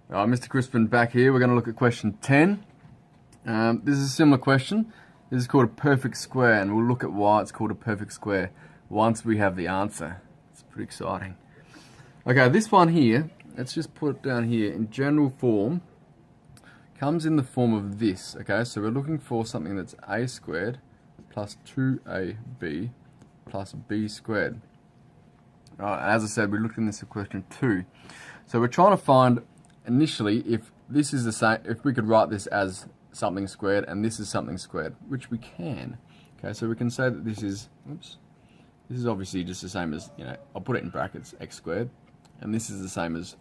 Alright, Mr. Crispin back here. We're going to look at question 10. This is a similar question. This is called a perfect square, and we'll look at why it's called a perfect square once we have the answer. It's pretty exciting. Okay, this one here, let's just put it down here. In general form, comes in the form of this. Okay, so we're looking for something that's a squared plus 2ab plus b squared. Alright, as I said, we looked in this in question 2. So we're trying to find initially if this is the same, if we could write this as something squared and this is something squared, which we can. Okay, so we can say that this is, oops, this is obviously just the same as, I'll put it in brackets, x squared, and this is the same as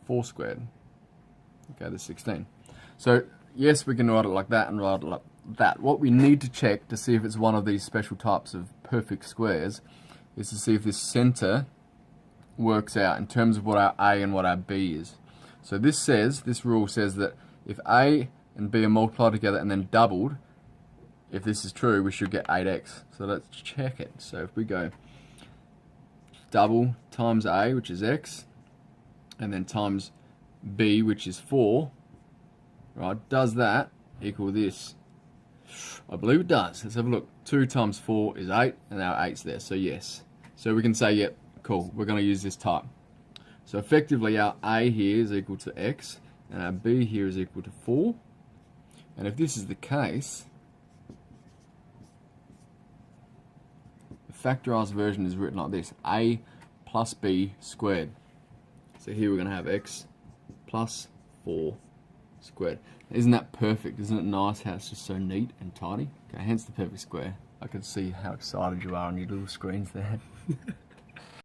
4 squared. Okay, that's 16. So yes, we can write it like that and write it like that. What we need to check to see if it's one of these special types of perfect squares is to see if this center works out in terms of what our a and what our b is. So this rule says that if a and b are multiplied together and then doubled, if this is true, we should get 8x. So let's check it. So if we go double times a, which is x, and then times b, which is 4, right, does that equal this? I believe it does. Let's have a look. 2 times 4 is 8, and our 8's there, so yes. So we can say, yep, cool, we're going to use this type. So effectively our a here is equal to x, and our b here is equal to 4. And if this is the case, the factorized version is written like this: a plus b squared. So here we're going to have x plus 4 squared. Isn't that perfect? Isn't it nice how it's just so neat and tidy? Okay, hence the perfect square. I can see how excited you are on your little screens there.